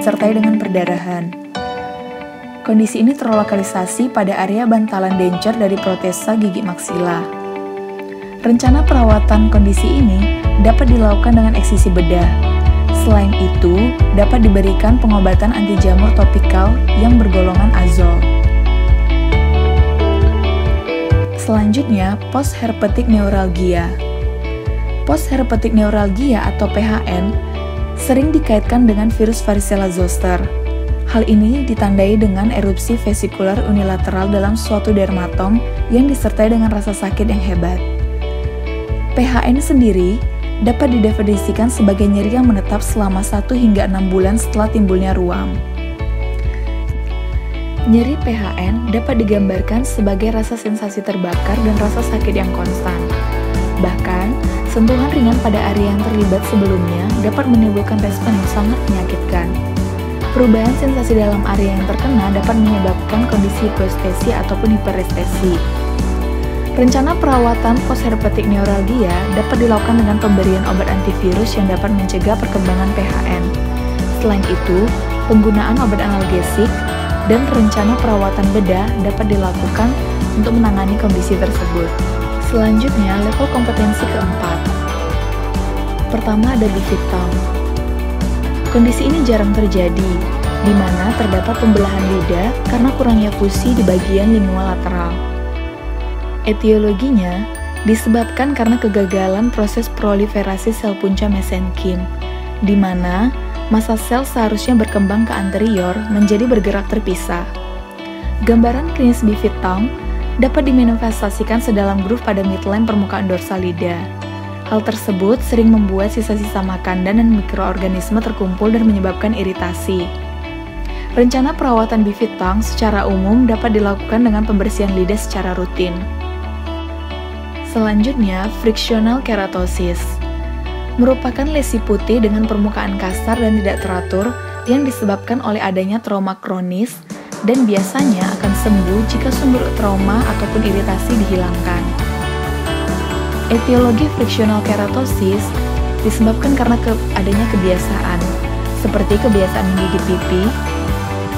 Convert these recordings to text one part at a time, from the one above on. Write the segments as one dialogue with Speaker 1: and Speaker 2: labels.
Speaker 1: disertai dengan perdarahan. Kondisi ini terlokalisasi pada area bantalan dencer dari protesa gigi maksila. Rencana perawatan kondisi ini dapat dilakukan dengan eksisi bedah. Selain itu, dapat diberikan pengobatan anti jamur topikal yang bergolongan azol. Selanjutnya, postherpetic neuralgia. Postherpetic neuralgia atau PHN sering dikaitkan dengan virus varicella zoster. Hal ini ditandai dengan erupsi vesikular unilateral dalam suatu dermatom yang disertai dengan rasa sakit yang hebat. PHN sendiri dapat didefinisikan sebagai nyeri yang menetap selama 1 hingga 6 bulan setelah timbulnya ruam. Nyeri PHN dapat digambarkan sebagai rasa sensasi terbakar dan rasa sakit yang konstan. Bahkan, sentuhan ringan pada area yang terlibat sebelumnya dapat menimbulkan respon yang sangat menyakitkan. Perubahan sensasi dalam area yang terkena dapat menyebabkan kondisi hipoestesi ataupun hiperestesi. Rencana perawatan postherpetic neuralgia dapat dilakukan dengan pemberian obat antivirus yang dapat mencegah perkembangan PHN. Selain itu, penggunaan obat analgesik dan rencana perawatan bedah dapat dilakukan untuk menangani kondisi tersebut. Selanjutnya, level kompetensi keempat. Pertama ada Bifitt tongue. Kondisi ini jarang terjadi, di mana terdapat pembelahan lidah karena kurangnya fusi di bagian lingual lateral. Etiologinya disebabkan karena kegagalan proses proliferasi sel punca mesenkim, di mana massa sel seharusnya berkembang ke anterior menjadi bergerak terpisah. Gambaran klinis Bifitt tongue dapat dimanifestasikan sedalam groove pada midline permukaan dorsal lidah. Hal tersebut sering membuat sisa-sisa makanan dan mikroorganisme terkumpul dan menyebabkan iritasi. Rencana perawatan Bifitt tongue secara umum dapat dilakukan dengan pembersihan lidah secara rutin. Selanjutnya, frictional keratosis merupakan lesi putih dengan permukaan kasar dan tidak teratur yang disebabkan oleh adanya trauma kronis dan biasanya akan sembuh jika sumber trauma ataupun iritasi dihilangkan. Etiologi frictional keratosis disebabkan karena adanya kebiasaan, seperti kebiasaan menggigit pipi,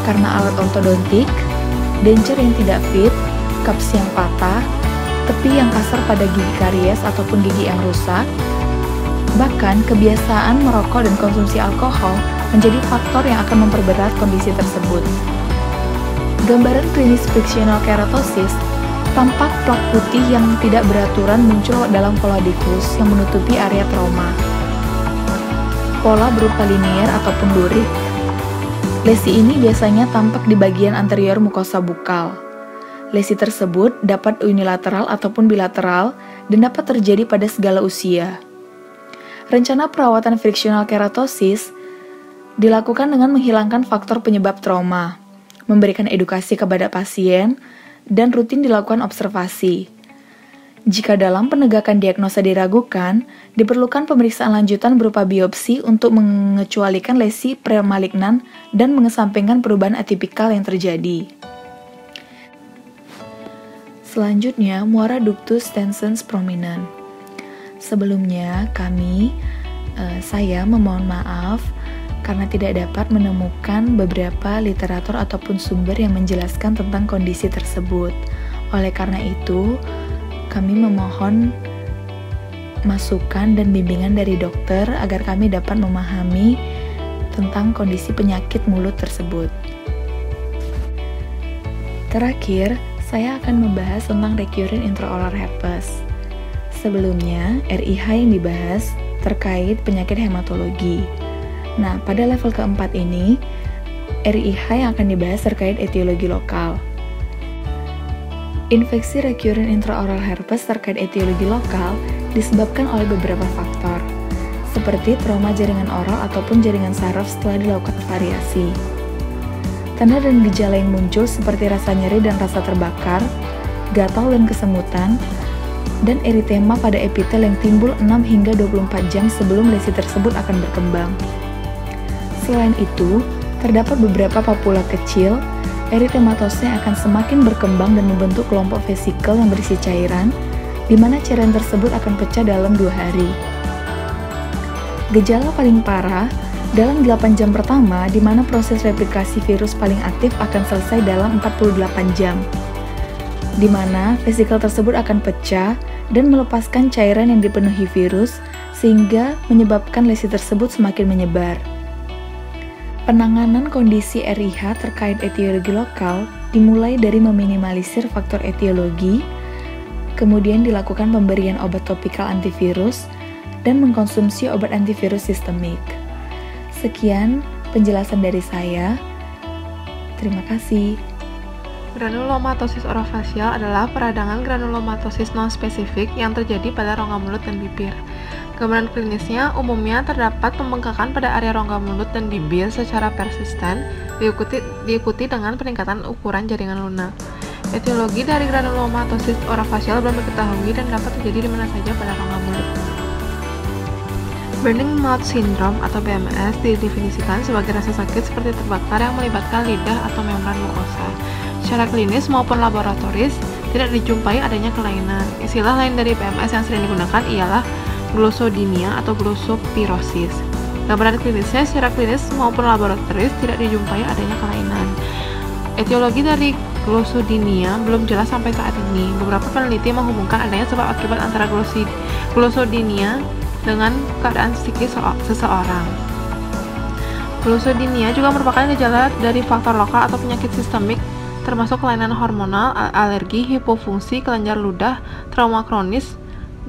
Speaker 1: karena alat ortodontik, denture yang tidak fit, cups yang patah, tepi yang kasar pada gigi karies ataupun gigi yang rusak. Bahkan, kebiasaan merokok dan konsumsi alkohol menjadi faktor yang akan memperberat kondisi tersebut. Gambaran klinis frictional keratosis tampak plak putih yang tidak beraturan muncul dalam pola difus yang menutupi area trauma. Pola berupa linier ataupun lurik. Lesi ini biasanya tampak di bagian anterior mukosa bukal. Lesi tersebut dapat unilateral ataupun bilateral dan dapat terjadi pada segala usia. Rencana perawatan frictional keratosis dilakukan dengan menghilangkan faktor penyebab trauma, memberikan edukasi kepada pasien, dan rutin dilakukan observasi. Jika dalam penegakan diagnosa diragukan, diperlukan pemeriksaan lanjutan berupa biopsi untuk mengecualikan lesi premalignan dan mengesampingkan perubahan atipikal yang terjadi. Selanjutnya, muara ductus stensens prominens. Sebelumnya, saya memohon maaf karena tidak dapat menemukan beberapa literatur ataupun sumber yang menjelaskan tentang kondisi tersebut. Oleh karena itu, kami memohon masukan dan bimbingan dari dokter agar kami dapat memahami tentang kondisi penyakit mulut tersebut. Terakhir, saya akan membahas tentang recurrent intraoral herpes. Sebelumnya, RIH yang dibahas terkait penyakit hematologi. Nah, pada level keempat ini, RIH yang akan dibahas terkait etiologi lokal. Infeksi recurrent intraoral herpes terkait etiologi lokal disebabkan oleh beberapa faktor, seperti trauma jaringan oral ataupun jaringan saraf setelah dilakukan variasi. Tanda dan gejala yang muncul seperti rasa nyeri dan rasa terbakar, gatal dan kesemutan, dan eritema pada epitel yang timbul 6 hingga 24 jam sebelum lesi tersebut akan berkembang. Selain itu, terdapat beberapa papula kecil, eritematosnya akan semakin berkembang dan membentuk kelompok vesikel yang berisi cairan, di mana cairan tersebut akan pecah dalam 2 hari. Gejala paling parah Dalam 8 jam pertama, di mana proses replikasi virus paling aktif akan selesai dalam 48 jam, di mana vesikel tersebut akan pecah dan melepaskan cairan yang dipenuhi virus, sehingga menyebabkan lesi tersebut semakin menyebar. Penanganan kondisi RIH terkait etiologi lokal dimulai dari meminimalisir faktor etiologi, kemudian dilakukan pemberian obat topikal antivirus, dan mengkonsumsi obat antivirus sistemik. Sekian penjelasan dari saya. Terima kasih.
Speaker 2: Granulomatosis orofasial adalah peradangan granulomatosis non-spesifik yang terjadi pada rongga mulut dan bibir. Gambaran klinisnya umumnya terdapat pembengkakan pada area rongga mulut dan bibir secara persisten, diikuti dengan peningkatan ukuran jaringan lunak. Etiologi dari granulomatosis orofasial belum diketahui dan dapat terjadi di mana saja pada rongga mulut. Burning Mouth Syndrome atau BMS didefinisikan sebagai rasa sakit seperti terbakar yang melibatkan lidah atau membran mukosa. Secara klinis maupun laboratoris, tidak dijumpai adanya kelainan. Istilah lain dari PMS yang sering digunakan ialah glossodinia atau glossopirosis. Gambaran klinisnya secara klinis maupun laboratoris tidak dijumpai adanya kelainan. Etiologi dari glossodinia belum jelas sampai saat ini. Beberapa peneliti menghubungkan adanya sebab akibat antara glossodinia dengan keadaan psikis seseorang. Glossodinia juga merupakan gejala dari faktor lokal atau penyakit sistemik, termasuk kelainan hormonal, alergi, hipofungsi kelenjar ludah, trauma kronis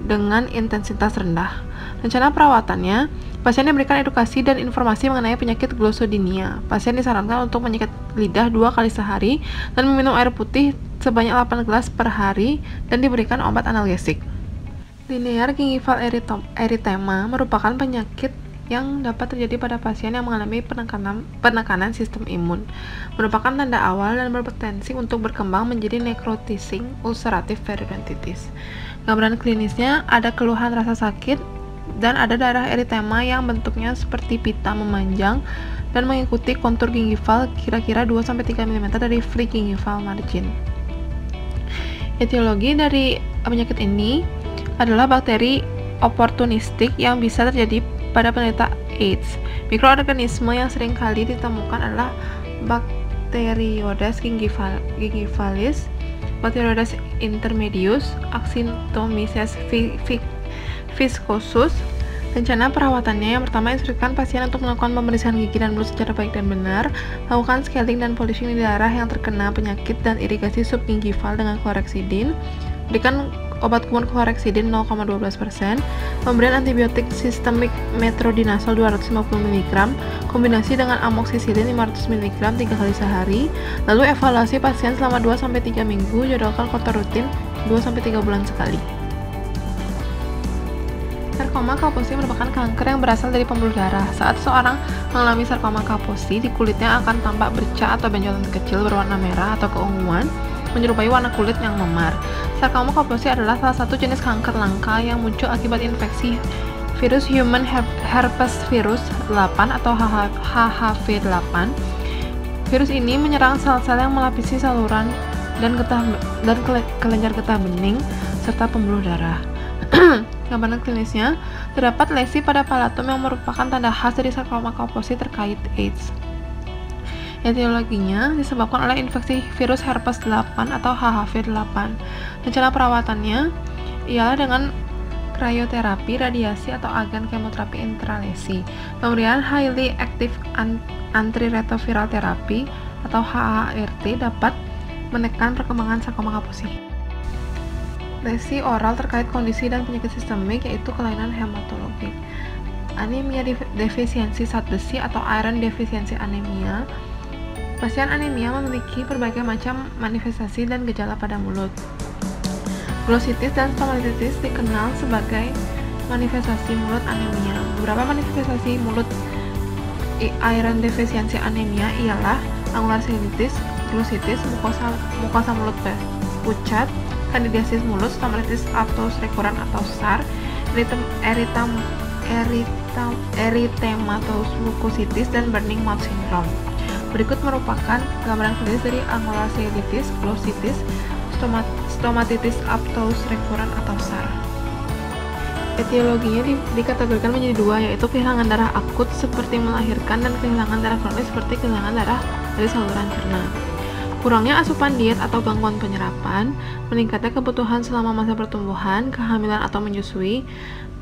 Speaker 2: dengan intensitas rendah. Rencana perawatannya, pasien diberikan edukasi dan informasi mengenai penyakit glossodinia. Pasien disarankan untuk menyikat lidah 2 kali sehari dan meminum air putih sebanyak 8 gelas per hari dan diberikan obat analgesik. Linear gingival erythema merupakan penyakit yang dapat terjadi pada pasien yang mengalami penekanan sistem imun, merupakan tanda awal dan berpotensi untuk berkembang menjadi necrotizing ulcerative periodontitis. Gambaran klinisnya ada keluhan rasa sakit dan ada daerah eritema yang bentuknya seperti pita memanjang dan mengikuti kontur gingival kira-kira 2-3 mm dari free gingival margin. Etiologi dari penyakit ini adalah bakteri oportunistik yang bisa terjadi pada penderita AIDS. Mikroorganisme yang sering kali ditemukan adalah Bacteroides gingivalis, Bacteroides intermedius, Actinomyces viscosus. Rencana perawatannya yang pertama, instruksikan pasien untuk melakukan pembersihan gigi dan mulut secara baik dan benar, lakukan scaling dan polishing di daerah yang terkena penyakit dan irigasi subgingival dengan chlorhexidine, berikan obat kuman chlorhexidine 0,12%, pemberian antibiotik sistemik metronidazole 250 mg, kombinasi dengan amoxicillin 500 mg 3 kali sehari, lalu evaluasi pasien selama 2-3 minggu, jadwalkan kontrol rutin 2-3 bulan sekali. Sarkoma Kaposi merupakan kanker yang berasal dari pembuluh darah. Saat seorang mengalami sarkoma Kaposi, di kulitnya akan tampak bercak atau benjolan kecil berwarna merah atau keunguan, menyerupai warna kulit yang memar. Sarkoma Kaposi adalah salah satu jenis kanker langka yang muncul akibat infeksi virus Human Herpes Virus 8 atau HHV8. Virus ini menyerang sel-sel yang melapisi saluran dan kelenjar getah bening serta pembuluh darah. Gambaran klinisnya, terdapat lesi pada palatum yang merupakan tanda khas dari sarkoma Kaposi terkait AIDS. Etiologinya disebabkan oleh infeksi virus herpes 8 atau HHV8. Rencana perawatannya ialah dengan krioterapi, radiasi atau agen kemoterapi intralesi, pemberian highly active antiretroviral therapy atau HAART dapat menekan perkembangan sarkoma Kaposi. Lesi oral terkait kondisi dan penyakit sistemik yaitu kelainan hematologik. Anemia defisiensi zat besi atau iron defisiensi anemia. Pasien anemia memiliki berbagai macam manifestasi dan gejala pada mulut. Glossitis dan stomatitis dikenal sebagai manifestasi mulut anemia. Beberapa manifestasi mulut iron defisiensi anemia ialah angular cellulitis, glossitis, mukosa mulut pucat, kandidiasis mulut, stomatitis atau rekuran atau SAR, erythematosus mucositis, dan burning mouth syndrome. Berikut merupakan gambaran klinis dari angular cellulitis, glossitis, stomatitis atau rekuran atau SAR. Etiologinya dikategorikan menjadi dua, yaitu kehilangan darah akut seperti melahirkan dan kehilangan darah kronis seperti kehilangan darah dari saluran cerna. Kurangnya asupan diet atau gangguan penyerapan, meningkatnya kebutuhan selama masa pertumbuhan, kehamilan atau menyusui,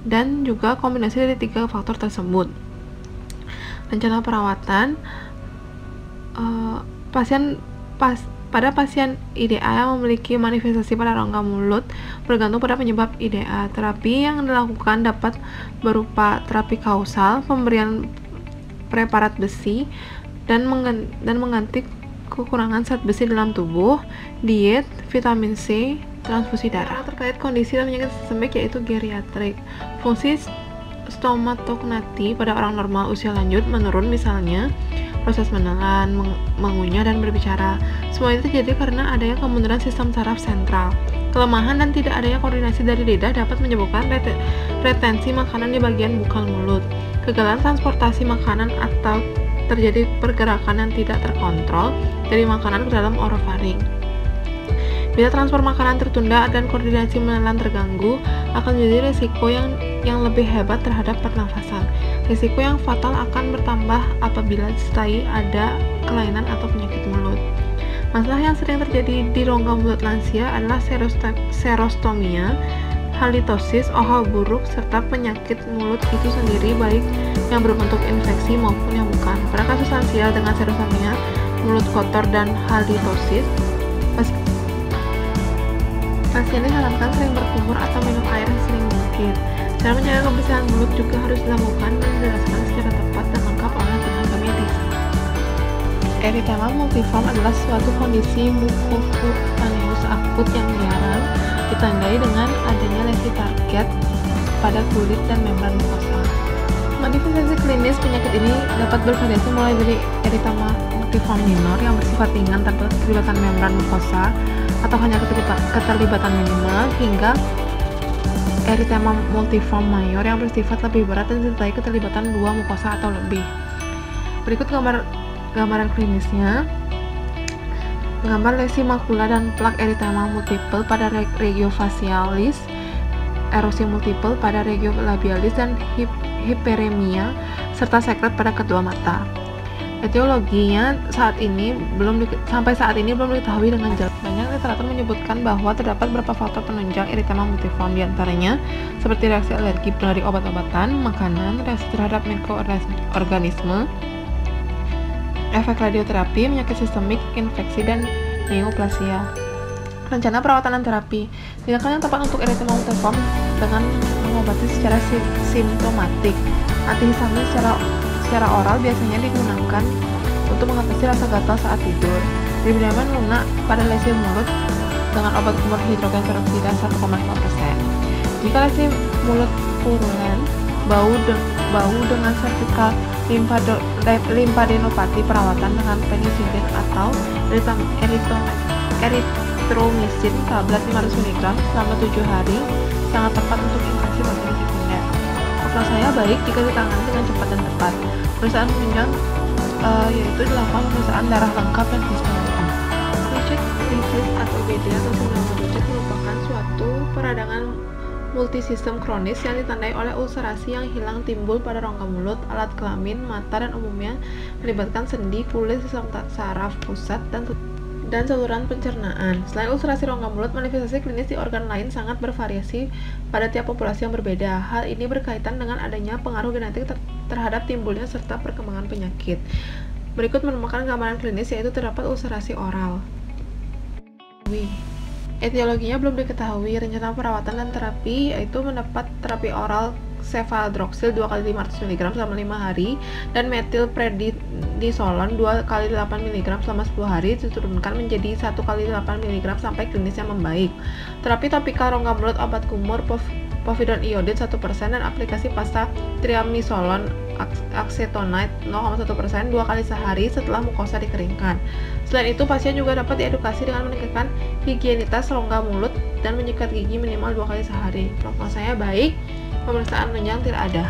Speaker 2: dan juga kombinasi dari tiga faktor tersebut. Rencana perawatan pada pasien IDA yang memiliki manifestasi pada rongga mulut bergantung pada penyebab IDA. Terapi yang dilakukan dapat berupa terapi kausal, pemberian preparat besi, dan mengganti kekurangan zat besi dalam tubuh, diet, vitamin C, transfusi darah. Terkait kondisi dan penyakit sistemik yaitu geriatrik. Fungsi stomatognati pada orang normal usia lanjut menurun, misalnya proses menelan, mengunyah, dan berbicara. Semua itu terjadi karena adanya kemunduran sistem saraf sentral. Kelemahan dan tidak adanya koordinasi dari lidah dapat menyebabkan retensi makanan di bagian bukal mulut. Kegagalan transportasi makanan atau terjadi pergerakan yang tidak terkontrol dari makanan ke dalam orofaring. Bila transfer makanan tertunda dan koordinasi menelan terganggu, akan menjadi risiko yang lebih hebat terhadap pernafasan. Risiko yang fatal akan bertambah apabila disertai ada kelainan atau penyakit mulut. Masalah yang sering terjadi di rongga mulut lansia adalah serostomia, halitosis, OH buruk, serta penyakit mulut itu sendiri, baik yang berbentuk infeksi maupun yang bukan. Pada kasus lansia dengan serostomia, mulut kotor, dan halitosis, pasien disarankan sering berkumur atau minum air yang sering mungkin. Cara menjaga kebersihan mulut juga harus dilakukan dan dijelaskan secara tepat dan lengkap oleh tenaga medis. Eritema multiforme adalah suatu kondisi mukocutaneous akut yang jarang ditandai dengan adanya lesi target pada kulit dan membran mukosa. Manifestasi klinis penyakit ini dapat bervariasi mulai dari eritema multiforme minor yang bersifat ringan tanpa keterlibatan membran mukosa atau hanya keterlibatan minimal, hingga eritema multiforme mayor yang bersifat lebih berat dan disertai keterlibatan dua mukosa atau lebih. Berikut gambaran klinisnya. Gambar lesi makula dan plak eritema multiple pada regio facialis, erosi multiple pada regio labialis, dan hiperemia serta sekret pada kedua mata. Etiologinya sampai saat ini belum diketahui dengan jelas. Banyak literatur menyebutkan bahwa terdapat beberapa faktor penunjang eritema multiforme, diantaranya seperti reaksi alergi dari obat-obatan, makanan, reaksi terhadap mikroorganisme, efek radioterapi, penyakit sistemik, infeksi, dan neoplasia. Rencana perawatan dan terapi. Tindakan yang tepat untuk eritema multiforme dengan mengobati secara simptomatik. Antihistamin secara oral biasanya digunakan untuk mengatasi rasa gatal saat tidur. Diberikan lunak pada lesi mulut dengan obat kumur hidrogen peroksida 1,5%. Jika lesi mulut purulen, bau dengan servikal lymphadenopati, perawatan dengan penisilin atau eritromycin tablet 500 mg selama 7 hari sangat tepat untuk infeksi bakteri sekunder. Prognosa saya baik jika ditangani dengan cepat dan tepat. Pemeriksaan penunjang yaitu dilakukan pemeriksaan darah lengkap dan histologi. Bechet disease atau BD atau sindrom Bechet merupakan suatu peradangan multisistem kronis yang ditandai oleh ulcerasi yang hilang timbul pada rongga mulut, alat kelamin, mata, dan umumnya melibatkan sendi, kulit, sistem saraf pusat, dan saluran pencernaan. Selain ulcerasi rongga mulut, manifestasi klinis di organ lain sangat bervariasi pada tiap populasi yang berbeda. Hal ini berkaitan dengan adanya pengaruh genetik terhadap timbulnya serta perkembangan penyakit. Berikut merupakan gambaran klinis, yaitu terdapat ulcerasi oral. Etiologinya belum diketahui. Rencana perawatan dan terapi yaitu mendapat terapi oral cefadroxil 2 kali 500 mg selama 5 hari dan metilprednisolon 2 kali 8 mg selama 10 hari diturunkan menjadi 1 kali 8 mg sampai klinisnya membaik. Terapi topikal rongga mulut, obat kumur, povidone iodid 1% dan aplikasi pasta triamnisolon acetonide 0,1% 2 kali sehari setelah mukosa dikeringkan. Selain itu, pasien juga dapat diedukasi dengan meningkatkan higienitas rongga mulut dan menyikat gigi minimal 2 kali sehari. Prognosanya baik, pemeriksaan penunjang tidak ada.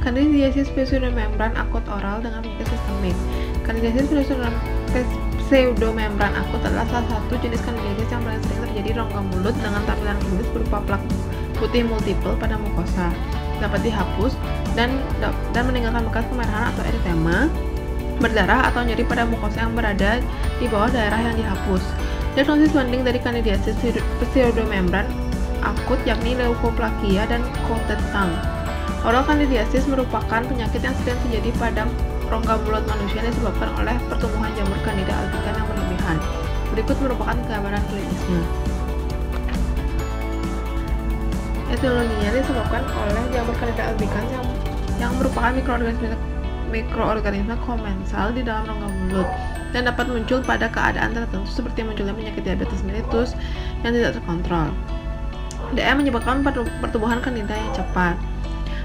Speaker 2: Kandidiasis pseudomembran akut oral dengan penyakit sistemik. Kandidiasis pseudomembran akut adalah salah satu jenis kandidiasis yang paling sering terjadi di rongga mulut dengan tampilan klinis berupa plak putih multiple pada mukosa, dapat dihapus dan meninggalkan bekas kemerahan atau eritema, berdarah atau nyeri pada mukosa yang berada di bawah daerah yang dihapus. Diagnosis banding dari kandidiasis pseudomembran akut yakni leukoplakia dan coated tongue. Oral kandidiasis merupakan penyakit yang sering terjadi pada rongga mulut manusia yang disebabkan oleh pertumbuhan jamur Candida albicans yang berlebihan. Berikut merupakan gambaran klinisnya. Etiologinya disebabkan oleh jamur Candida albicans yang merupakan mikroorganisme komensal di dalam rongga mulut dan dapat muncul pada keadaan tertentu seperti munculnya penyakit diabetes mellitus yang tidak terkontrol. DM menyebabkan pertumbuhan Candida yang cepat.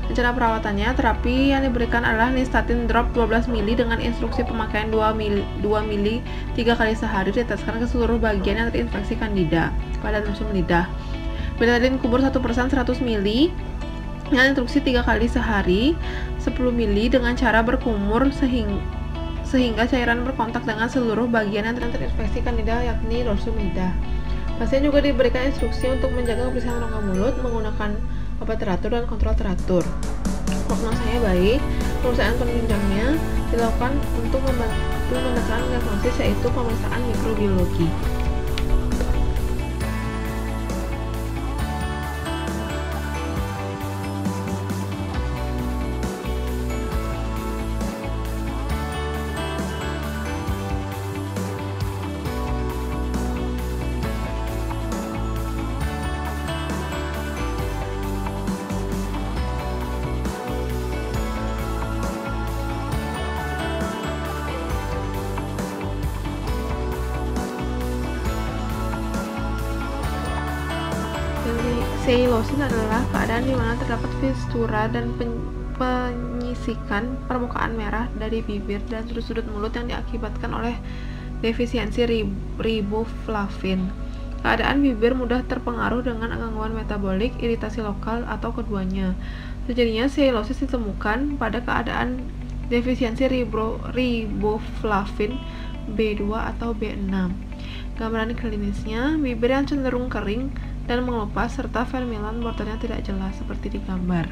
Speaker 2: Cara perawatannya, terapi yang diberikan adalah nystatin drop 12 ml dengan instruksi pemakaian 2 ml 3 kali sehari diteteskan ke seluruh bagian yang terinfeksi Candida pada dorsum lidah. Betadine kubur 1% 100 ml dengan instruksi 3 kali sehari 10 ml dengan cara berkumur sehingga cairan berkontak dengan seluruh bagian yang terinfeksi Candida yakni dorsum lidah. Pasien juga diberikan instruksi untuk menjaga kebersihan rongga mulut menggunakan obat teratur dan kontrol teratur. Prognosanya baik. Pemeriksaan penunjangnya dilakukan untuk membantu menekan diagnosis yaitu pemeriksaan mikrobiologi. Seilosis adalah keadaan di mana terdapat fistura dan penyisikan permukaan merah dari bibir dan sudut-sudut mulut yang diakibatkan oleh defisiensi riboflavin. Keadaan bibir mudah terpengaruh dengan gangguan metabolik, iritasi lokal, atau keduanya. Terjadinya seilosis ditemukan pada keadaan defisiensi riboflavin B2 atau B6. Gambaran klinisnya, bibir yang cenderung kering dan mengelupas serta vermilan bordernya tidak jelas seperti di gambar.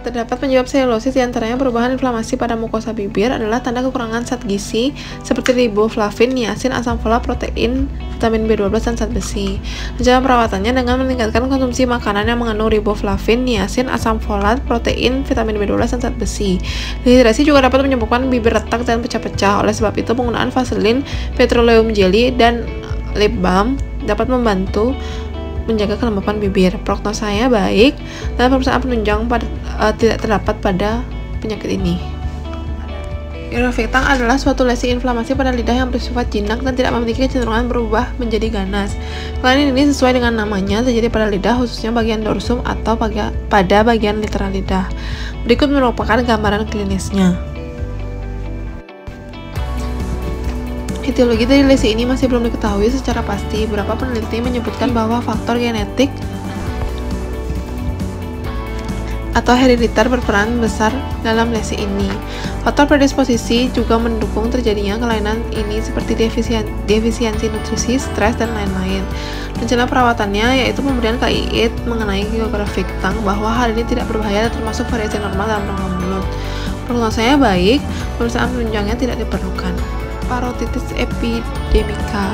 Speaker 2: Terdapat penyebab seilosis diantaranya perubahan inflamasi pada mukosa bibir adalah tanda kekurangan zat gizi seperti riboflavin, niacin, asam folat, protein, vitamin B12, dan zat besi. Cara perawatannya dengan meningkatkan konsumsi makanan yang mengandung riboflavin, niacin, asam folat, protein, vitamin B12, dan zat besi. Dehidrasi juga dapat menyebabkan bibir retak dan pecah-pecah. Oleh sebab itu, penggunaan vaselin, petroleum jelly, dan lip balm dapat membantu menjaga kelembapan bibir. Prognosanya baik dan pemeriksaan penunjang tidak terdapat pada penyakit ini. Irofitang adalah suatu lesi inflamasi pada lidah yang bersifat jinak dan tidak memiliki kecenderungan berubah menjadi ganas. Kelainan ini sesuai dengan namanya terjadi pada lidah, khususnya bagian dorsum atau pada bagian literal lidah. Berikut merupakan gambaran klinisnya. Etiologi dari lesi ini masih belum diketahui secara pasti. Beberapa peneliti menyebutkan bahwa faktor genetik atau herediter berperan besar dalam lesi ini. Faktor predisposisi juga mendukung terjadinya kelainan ini seperti defisiensi nutrisi, stres, dan lain-lain. Rencana perawatannya yaitu pemberian KIID mengenai Geographic Tongue bahwa hal ini tidak berbahaya dan termasuk variasi normal dalam rongga mulut. Prognosanya baik, pemeriksaan penunjangnya tidak diperlukan. Parotitis epidemika.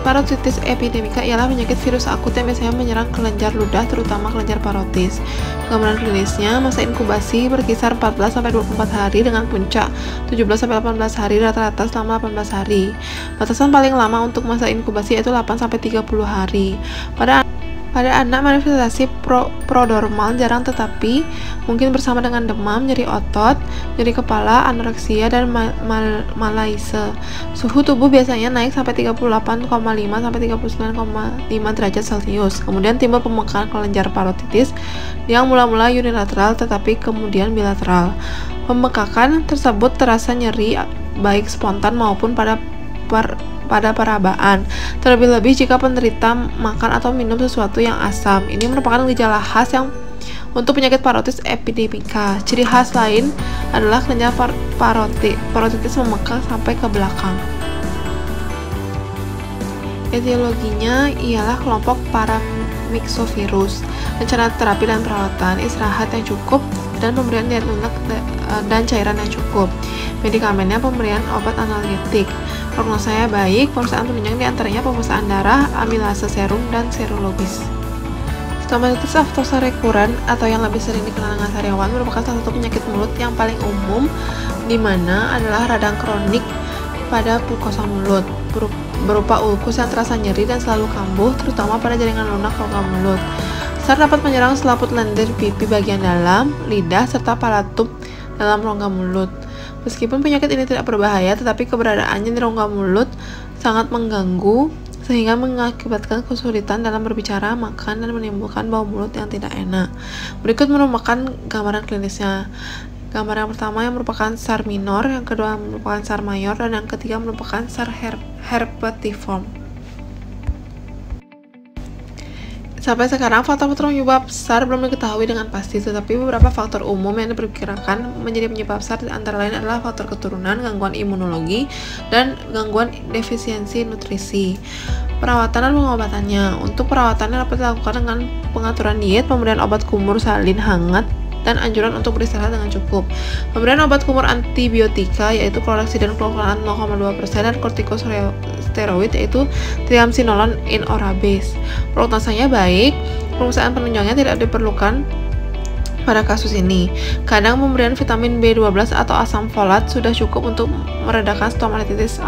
Speaker 2: Parotitis epidemika ialah penyakit virus akut yang biasanya menyerang kelenjar ludah, terutama kelenjar parotis. Gambaran klinisnya, masa inkubasi berkisar 14-24 hari dengan puncak 17-18 hari rata-rata selama 18 hari. Batasan paling lama untuk masa inkubasi yaitu 8-30 hari. Pada anak, manifestasi prodromal jarang tetapi mungkin bersama dengan demam, nyeri otot, nyeri kepala, anoreksia, dan malaise. Suhu tubuh biasanya naik sampai 38,5 sampai 39,5 derajat Celcius. Kemudian timbul pembengkakan kelenjar parotitis yang mula-mula unilateral tetapi kemudian bilateral. Pembengkakan tersebut terasa nyeri baik spontan maupun pada perabaan, terlebih-lebih jika penderita makan atau minum sesuatu yang asam. Ini merupakan gejala khas yang Untuk penyakit parotitis epidemika, ciri khas lain adalah kelenjar parotitis membengkak sampai ke belakang. Etiologinya ialah kelompok paramyxovirus. Rencana terapi dan perawatan, istirahat yang cukup, dan pemberian diet lunak dan cairan yang cukup. Medikamennya pemberian obat analgetik. Prognosanya baik, pemeriksaan penunjang diantaranya pemeriksaan darah, amilase serum, dan serologis. Stomatitis aftosa rekuren atau yang lebih sering dikenal dengan sariawan merupakan salah satu penyakit mulut yang paling umum, di mana adalah radang kronik pada mukosa mulut berupa ulkus yang terasa nyeri dan selalu kambuh, terutama pada jaringan lunak rongga mulut. SARS dapat menyerang selaput lendir pipi bagian dalam, lidah, serta palatum dalam rongga mulut. Meskipun penyakit ini tidak berbahaya, tetapi keberadaannya di rongga mulut sangat mengganggu sehingga mengakibatkan kesulitan dalam berbicara, makan, dan menimbulkan bau mulut yang tidak enak. Berikut merupakan gambaran klinisnya. Gambar yang pertama yang merupakan SARS minor, yang kedua merupakan SARS mayor, dan yang ketiga merupakan SARS herpetiform. Sampai sekarang, faktor-faktor penyebab SARS belum diketahui dengan pasti, tetapi beberapa faktor umum yang diperkirakan menjadi penyebab SARS antara lain adalah faktor keturunan, gangguan imunologi, dan gangguan defisiensi nutrisi. Perawatan dan pengobatannya. Untuk perawatannya dapat dilakukan dengan pengaturan diet, pemberian obat kumur salin hangat, dan anjuran untuk beristirahat dengan cukup. Pemberian obat kumur antibiotika yaitu kloroxidin kloran 0,2% dan kortikosteroid yaitu triamcinolone in ora base. Prognosanya baik, pemeriksaan penunjangnya tidak diperlukan pada kasus ini. Kadang pemberian vitamin B12 atau asam folat sudah cukup untuk meredakan stomatitis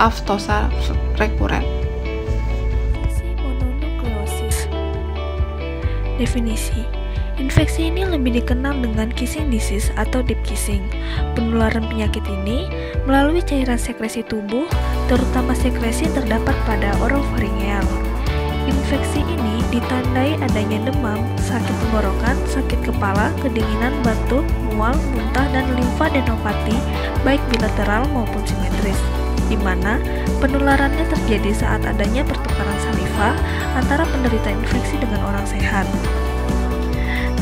Speaker 2: aftosa rekuren.
Speaker 3: Mononukleosis. Definisi: infeksi ini lebih dikenal dengan kissing disease atau deep kissing. Penularan penyakit ini melalui cairan sekresi tubuh, terutama sekresi terdapat pada orofaringeal. Infeksi ini ditandai adanya demam, sakit tenggorokan, sakit kepala, kedinginan, batuk, mual, muntah, dan limfadenopati baik bilateral maupun simetris, di mana penularannya terjadi saat adanya pertukaran saliva antara penderita infeksi dengan orang sehat.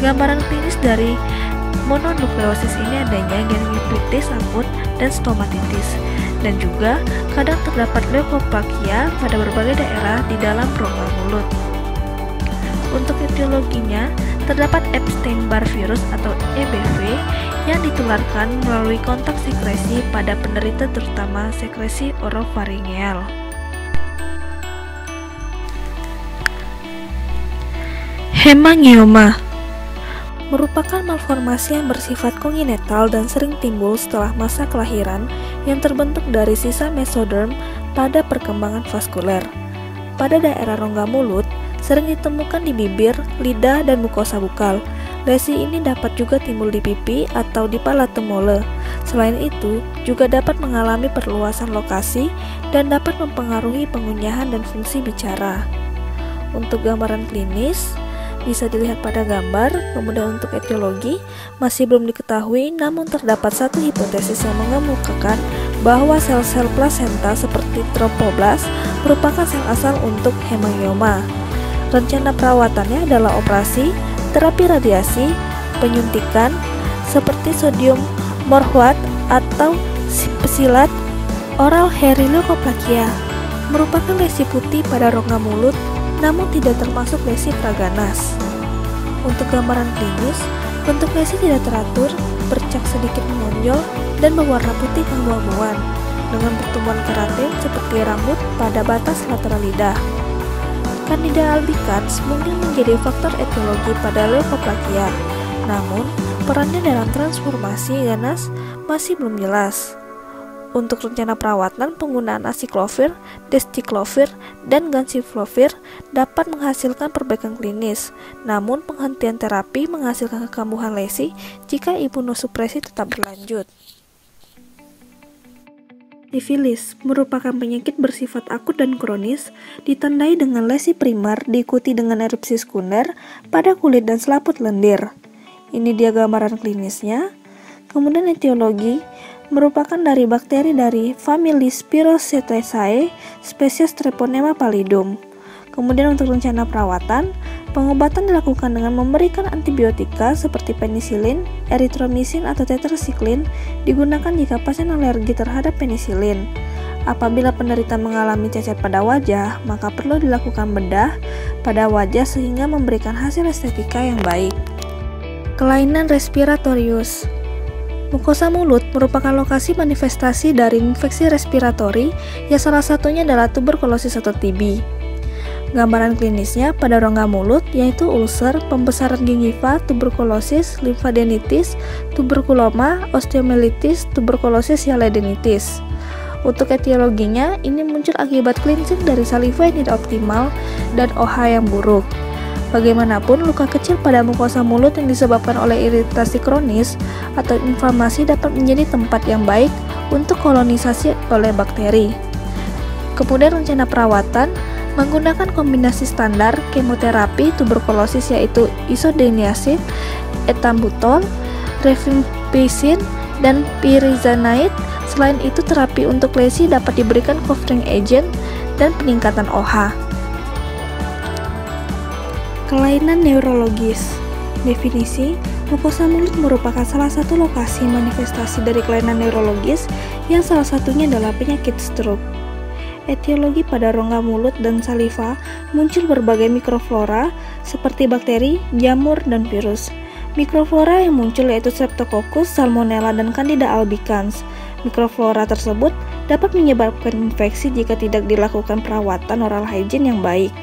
Speaker 3: Gambaran klinis dari mononukleosis ini adanya gingivitis akut dan stomatitis, dan juga kadang terdapat leukoplakia pada berbagai daerah di dalam rongga mulut. Untuk etiologinya, terdapat Epstein-Barr virus atau EBV yang ditularkan melalui kontak sekresi pada penderita terutama sekresi orofaringeal. Hemangioma merupakan malformasi yang bersifat kongenital dan sering timbul setelah masa kelahiran yang terbentuk dari sisa mesoderm pada perkembangan vaskuler. Pada daerah rongga mulut, sering ditemukan di bibir, lidah, dan mukosa bukal. Lesi ini dapat juga timbul di pipi atau di palatum mole. Selain itu, juga dapat mengalami perluasan lokasi dan dapat mempengaruhi pengunyahan dan fungsi bicara. Untuk gambaran klinis, bisa dilihat pada gambar. Kemudian untuk etiologi masih belum diketahui, namun terdapat satu hipotesis yang mengemukakan bahwa sel-sel plasenta seperti trophoblas merupakan sel asal untuk hemangioma. Rencana perawatannya adalah operasi, terapi radiasi, penyuntikan seperti sodium morhuat atau pesilat. Oral heri-leukoplakia merupakan lesi putih pada rongga mulut, namun tidak termasuk lesi praganas. Untuk gambaran klinis, bentuk lesi tidak teratur, bercak sedikit menonjol, dan berwarna putih keabu-abuan, dengan pertumbuhan keratin seperti rambut pada batas lateral lidah. Candida albicans mungkin menjadi faktor etiologi pada leukoplakia, namun perannya dalam transformasi ganas masih belum jelas. Untuk rencana perawatan, penggunaan aciclovir, desciclovir, dan ganciclovir dapat menghasilkan perbaikan klinis, namun penghentian terapi menghasilkan kekambuhan lesi jika imunosupresi tetap berlanjut. Sifilis merupakan penyakit bersifat akut dan kronis, ditandai dengan lesi primer diikuti dengan erupsi sekunder pada kulit dan selaput lendir. Ini dia gambaran klinisnya. Kemudian etiologi merupakan dari bakteri dari famili Spirochaetaceae, spesies Treponema pallidum. Kemudian untuk rencana perawatan, Pengobatan dilakukan dengan memberikan antibiotika seperti penisilin, eritromisin atau tetrasiklin digunakan jika pasien alergi terhadap penisilin. Apabila penderita mengalami cacat pada wajah, maka perlu dilakukan bedah pada wajah sehingga memberikan hasil estetika yang baik. Kelainan respiratorius. Mukosa mulut merupakan lokasi manifestasi dari infeksi respiratori yang salah satunya adalah tuberkulosis atau TB. Gambaran klinisnya pada rongga mulut yaitu ulcer, pembesaran gingiva, tuberkulosis, limfadenitis, tuberkuloma, osteomyelitis, tuberkulosis yelloidenitis. Untuk etiologinya, ini muncul akibat cleansing dari saliva yang tidak optimal dan OH yang buruk. Bagaimanapun, luka kecil pada mukosa mulut yang disebabkan oleh iritasi kronis atau inflamasi dapat menjadi tempat yang baik untuk kolonisasi oleh bakteri. Kemudian rencana perawatan menggunakan kombinasi standar kemoterapi tuberkulosis yaitu isoniazid, ethambutol, rifampicin, dan pyrizanate. Selain itu, terapi untuk lesi dapat diberikan covering agent dan peningkatan OH. Kelainan neurologis. Definisi, mukosa mulut merupakan salah satu lokasi manifestasi dari kelainan neurologis yang salah satunya adalah penyakit stroke. Etiologi pada rongga mulut dan saliva muncul berbagai mikroflora seperti bakteri, jamur, dan virus. Mikroflora yang muncul yaitu Streptococcus, Salmonella, dan Candida albicans. Mikroflora tersebut dapat menyebabkan infeksi jika tidak dilakukan perawatan oral hygiene yang baik.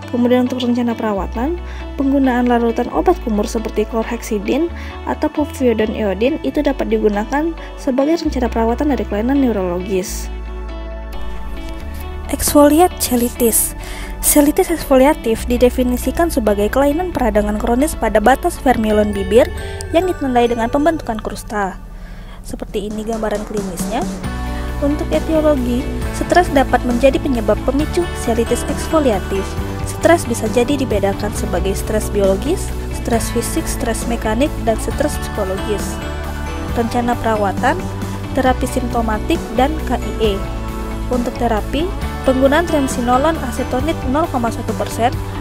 Speaker 3: Kemudian untuk rencana perawatan, penggunaan larutan obat kumur seperti chlorhexidine atau povidone iodine itu dapat digunakan sebagai rencana perawatan dari kelainan neurologis. Exfoliate cheilitis. Cheilitis eksfoliatif didefinisikan sebagai kelainan peradangan kronis pada batas vermilion bibir yang ditandai dengan pembentukan krusta. Seperti ini gambaran klinisnya. Untuk etiologi, stres dapat menjadi penyebab pemicu cheilitis eksfoliatif. Stres bisa jadi dibedakan sebagai stres biologis, stres fisik, stres mekanik, dan stres psikologis. Rencana perawatan, terapi simptomatik, dan KIE. Untuk terapi, penggunaan triamcinolone acetonide 0,1%,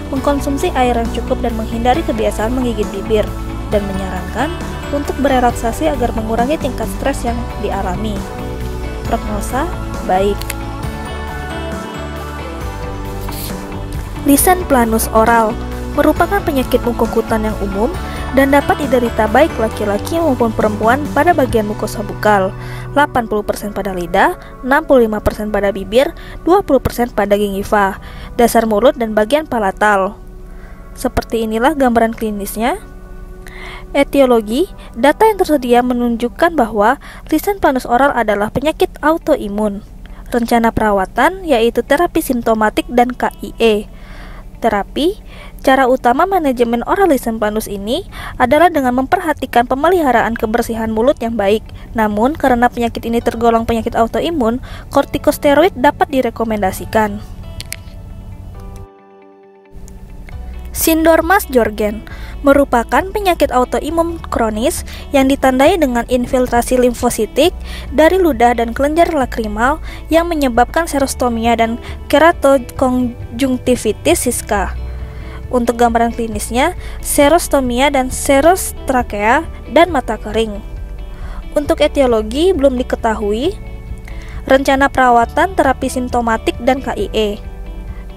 Speaker 3: mengkonsumsi air yang cukup dan menghindari kebiasaan menggigit bibir, dan menyarankan untuk berelaksasi agar mengurangi tingkat stres yang dialami. Prognosa baik. Lichen planus oral merupakan penyakit mukokutan yang umum dan dapat diderita baik laki-laki maupun perempuan pada bagian mukosa bukal, 80% pada lidah, 65% pada bibir, 20% pada gingiva, dasar mulut, dan bagian palatal. Seperti inilah gambaran klinisnya. Etiologi, data yang tersedia menunjukkan bahwa lichen planus oral adalah penyakit autoimun. Rencana perawatan yaitu terapi simptomatik dan KIE. Terapi, cara utama manajemen oral lichen planus ini adalah dengan memperhatikan pemeliharaan kebersihan mulut yang baik. Namun, karena penyakit ini tergolong penyakit autoimun, kortikosteroid dapat direkomendasikan. Sindormas Sjögren merupakan penyakit autoimun kronis yang ditandai dengan infiltrasi limfositik dari ludah dan kelenjar lakrimal yang menyebabkan serostomia dan keratokonjungtivitis siska. Untuk gambaran klinisnya, serostomia dan serostrakea dan mata kering. Untuk etiologi belum diketahui. Rencana perawatan, terapi simptomatik, dan KIE.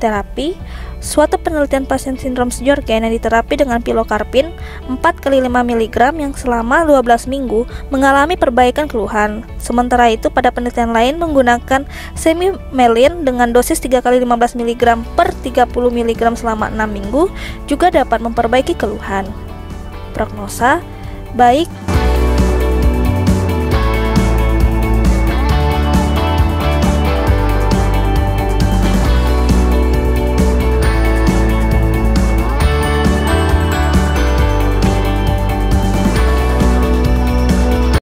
Speaker 3: Terapi, suatu penelitian pasien sindrom Sjögren yang diterapi dengan pilokarpin 4x5 mg yang selama 12 minggu mengalami perbaikan keluhan. Sementara itu pada penelitian lain menggunakan semimelin dengan dosis 3x15 mg per 30 mg selama 6 minggu juga dapat memperbaiki keluhan. Prognosa baik.